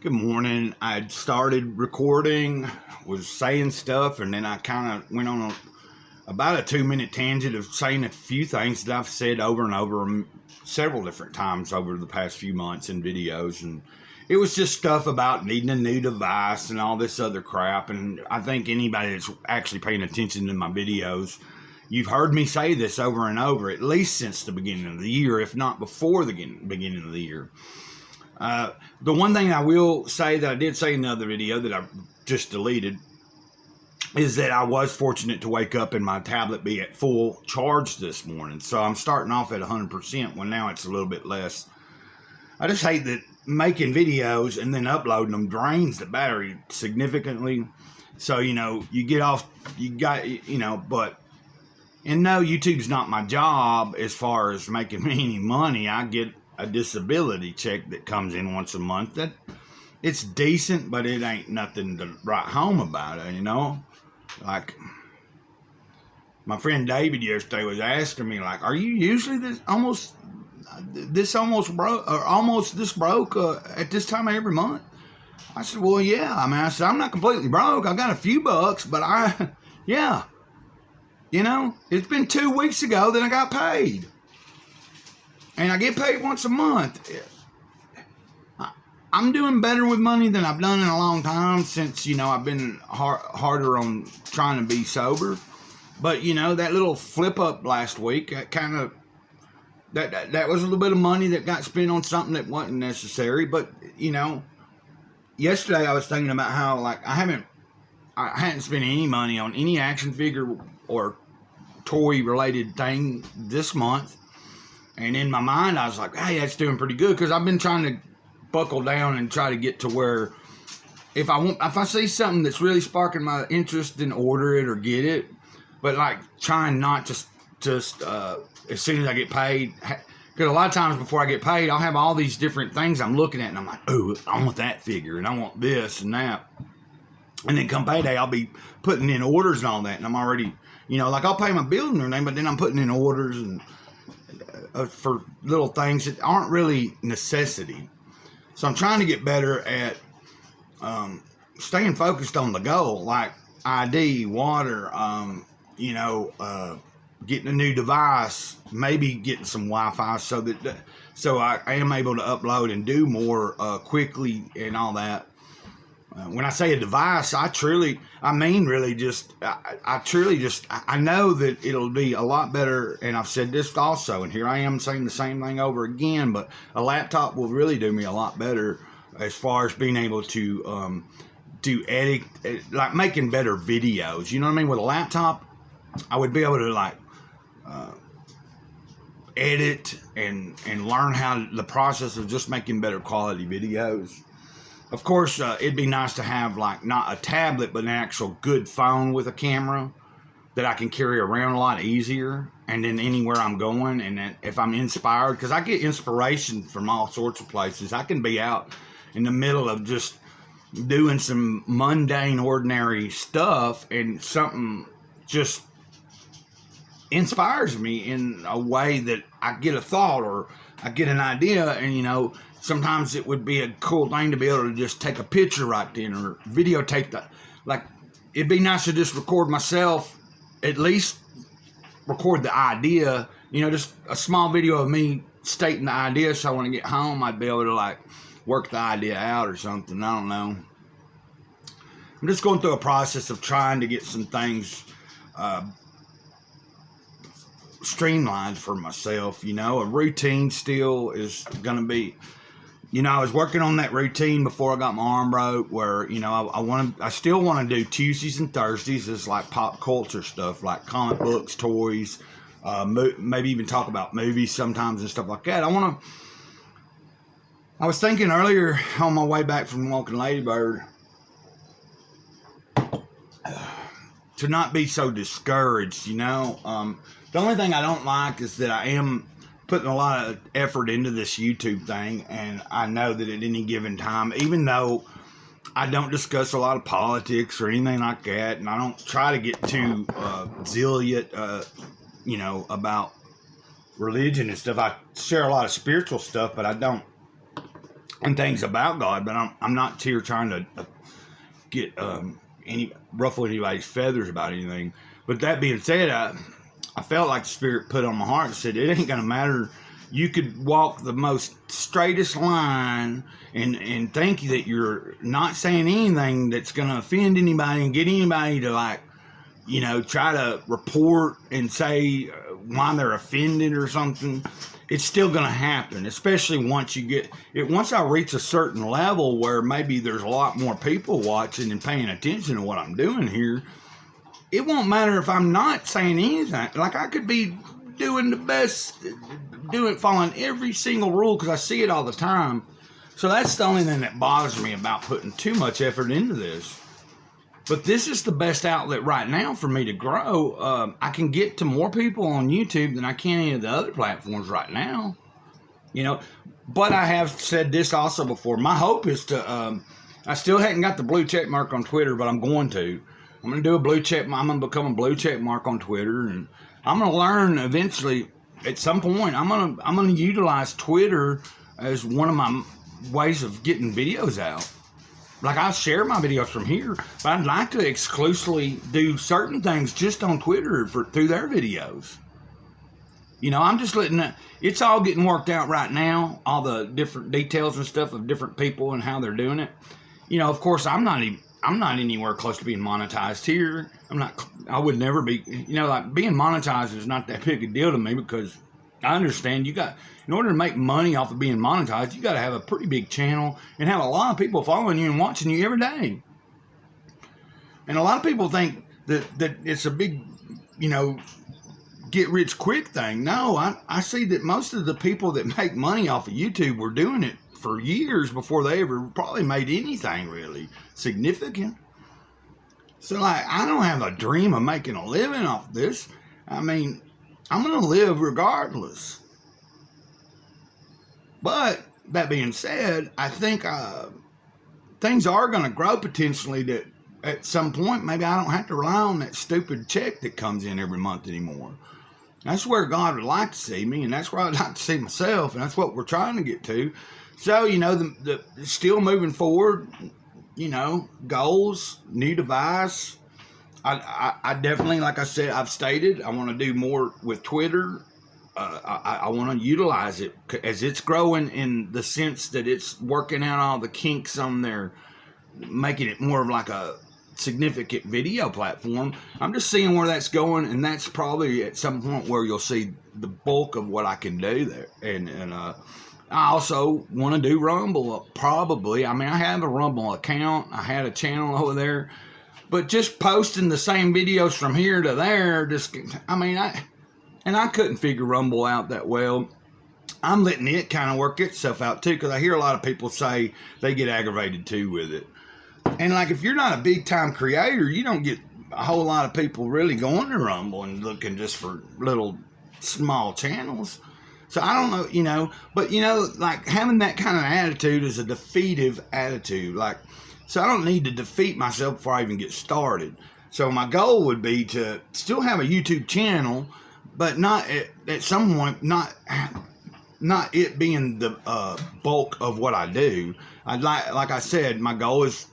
Good morning. I started recording, was saying stuff, and then I kind of went on about a 2-minute tangent of saying a few things that I've said over and over several different times over the past few months in videos. And it was just stuff about needing a new device and all this other crap. And I think anybody that's actually paying attention to my videos, you've heard me say this over and over, at least since the beginning of the year, if not before the beginning of the year. The one thing I will say that I did say in the other video that I just deleted is that I was fortunate to wake up and my tablet be at full charge this morning. So I'm starting off at 100% when now it's a little bit less. I just hate that making videos and then uploading them drains the battery significantly. So, you get off, but, and no, YouTube's not my job as far as making me any money. I get a disability check that comes in once a month. That it's decent, but it ain't nothing to write home about it, Like my friend David yesterday was asking me, like, are you usually this almost broke or almost this broke at this time of every month? I said, well, yeah. I said, I'm not completely broke. I got a few bucks, but yeah. It's been 2 weeks ago that I got paid. And I get paid once a month. I'm doing better with money than I've done in a long time since, I've been harder on trying to be sober. But, that little flip up last week, that was a little bit of money that got spent on something that wasn't necessary. But, yesterday I was thinking about how, like, I hadn't spent any money on any action figure or toy related thing this month. And in my mind, I was like, hey, that's doing pretty good, because I've been trying to buckle down and try to get to where if I see something that's really sparking my interest, then order it or get it. But like trying not to just as soon as I get paid, because a lot of times before I get paid, I'll have all these different things I'm looking at, and I'm like, oh, I want that figure, and I want this and that. And then come payday, I'll be putting in orders and all that, and I'm already, like I'll pay my bills and everything, but then I'm putting in orders and for little things that aren't really necessity. So I'm trying to get better at staying focused on the goal, like ID, water, getting a new device, maybe getting some Wi-Fi so I am able to upload and do more quickly and all that. When I say a device, I know that it'll be a lot better, and I've said this also, and here I am saying the same thing over again, but a laptop will really do me a lot better as far as being able to do edit, like making better videos, you know what I mean? With a laptop, I would be able to edit and learn how the process of just making better quality videos. Of course, it'd be nice to have, like, not a tablet, but an actual good phone with a camera that I can carry around a lot easier, and then anywhere I'm going, and then if I'm inspired, because I get inspiration from all sorts of places. I can be out in the middle of just doing some mundane, ordinary stuff, and something just inspires me in a way that I get a thought or I get an idea, and, sometimes it would be a cool thing to be able to just take a picture right then or videotape that. Like, it'd be nice to just record myself, at least record the idea, just a small video of me stating the idea, so when I get home, I'd be able to, work the idea out or something. I don't know. I'm just going through a process of trying to get some things streamlined for myself, A routine still is going to be... I was working on that routine before I got my arm broke, where, I still want to do Tuesdays and Thursdays as like pop culture stuff, like comic books, toys, maybe even talk about movies sometimes and stuff like that. I was thinking earlier on my way back from walking Ladybird to not be so discouraged, The only thing I don't like is that I am putting a lot of effort into this YouTube thing, and I know that at any given time, even though I don't discuss a lot of politics or anything like that, and I don't try to get too zealot, about religion and stuff. I share a lot of spiritual stuff, but I don't and things about God, but I'm not here trying to get ruffle anybody's feathers about anything. But that being said, I felt like the Spirit put on my heart and said, it ain't gonna matter. You could walk the most straightest line and think that you're not saying anything that's gonna offend anybody and get anybody to, like, you know, try to report and say why they're offended or something. It's still going to happen, especially once I reach a certain level where maybe there's a lot more people watching and paying attention to what I'm doing here. It won't matter if I'm not saying anything. Like, I could be doing the best, following every single rule because I see it all the time. So that's the only thing that bothers me about putting too much effort into this. But this is the best outlet right now for me to grow. I can get to more people on YouTube than I can any of the other platforms right now. You know, but I have said this also before. My hope is to, I still haven't got the blue check mark on Twitter, but I'm going to. I'm going to do a blue check. I'm going to become a blue check mark on Twitter, and I'm going to learn eventually. At some point, I'm going to utilize Twitter as one of my ways of getting videos out. Like, I share my videos from here, but I'd like to exclusively do certain things just on Twitter through their videos. You know, I'm just letting it's all getting worked out right now, all the different details and stuff of different people and how they're doing it. You know, of course, I'm not anywhere close to being monetized here. I would never be, you know, like, being monetized is not that big a deal to me because I understand in order to make money off of being monetized, you got to have a pretty big channel and have a lot of people following you and watching you every day. And a lot of people think that it's a big, you know, get rich quick thing. No, I see that most of the people that make money off of YouTube were doing it for years before they ever probably made anything really significant. So, like, I don't have a dream of making a living off this. I mean, I'm going to live regardless. But that being said, I think things are going to grow potentially that at some point maybe I don't have to rely on that stupid check that comes in every month anymore. That's where God would like to see me, and that's where I'd like to see myself, and that's what we're trying to get to. So, you know, the still moving forward, you know, goals, new device. I definitely, like I said, I've stated, I want to do more with Twitter. I want to utilize it as it's growing in the sense that it's working out all the kinks on there, making it more of like a significant video platform. I'm just seeing where that's going, and that's probably at some point where you'll see the bulk of what I can do there. And I also want to do Rumble, probably. I mean, I have a Rumble account. I had a channel over there. But just posting the same videos from here to there, I couldn't figure Rumble out that well. I'm letting it kind of work itself out too, because I hear a lot of people say they get aggravated too with it. And like, if you're not a big time creator, you don't get a whole lot of people really going to Rumble and looking just for little small channels. So I don't know, you know, but you know, like, having that kind of attitude is a defeative attitude. Like, so I don't need to defeat myself before I even get started. So my goal would be to still have a YouTube channel, but not at some point, not it being the bulk of what I do. Like I said, my goal is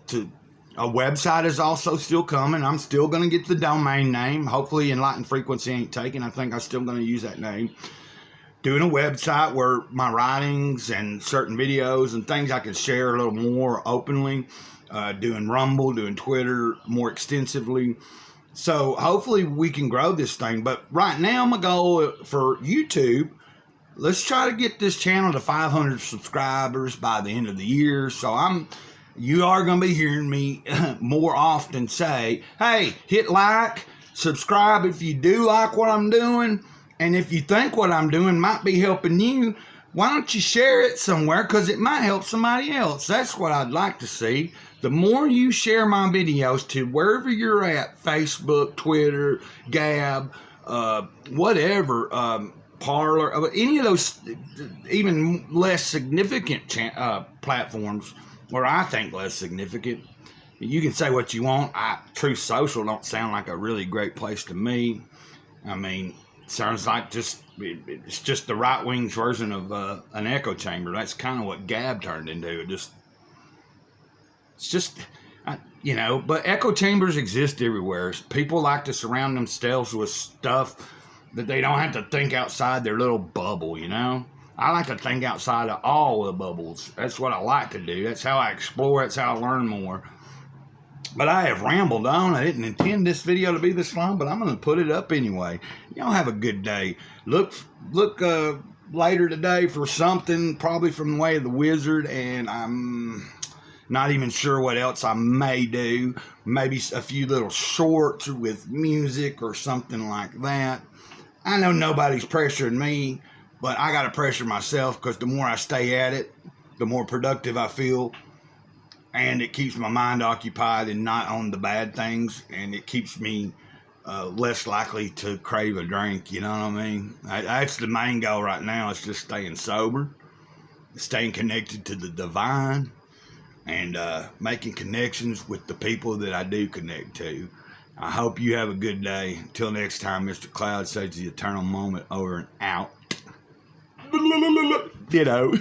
a website is also still coming. I'm still going to get the domain name. Hopefully Enlightened Frequency ain't taken. I think I'm still going to use that name. Doing a website where my writings and certain videos and things I can share a little more openly. Doing Rumble, doing Twitter more extensively. So hopefully we can grow this thing. But right now, my goal for YouTube, let's try to get this channel to 500 subscribers by the end of the year. So you are going to be hearing me more often say, hey, hit like, subscribe if you do like what I'm doing. And if you think what I'm doing might be helping you, why don't you share it somewhere? Because it might help somebody else. That's what I'd like to see. The more you share my videos to wherever you're at, Facebook, Twitter, Gab, whatever, Parler, any of those even less significant platforms, or I think less significant. You can say what you want. Truth Social don't sound like a really great place to me. I mean, sounds like it's just the right wing's version of an echo chamber. That's kind of what Gab turned into. But echo chambers exist everywhere. People like to surround themselves with stuff that they don't have to think outside their little bubble, I like to think outside of all the bubbles. That's what I like to do. That's how I explore. That's how I learn more. But I have rambled on. I didn't intend this video to be this long, but I'm going to put it up anyway. Y'all have a good day. Look later today for something, probably from the Way of the Wizard, and I'm not even sure what else I may do. Maybe a few little shorts with music or something like that. I know nobody's pressuring me, but I got to pressure myself because the more I stay at it, the more productive I feel. And it keeps my mind occupied and not on the bad things. And it keeps me less likely to crave a drink, you know what I mean? That's the main goal right now. It's just staying sober, staying connected to the divine, and making connections with the people that I do connect to. I hope you have a good day. Until next time, Mr. Cloud says the eternal moment, over and out. Ditto.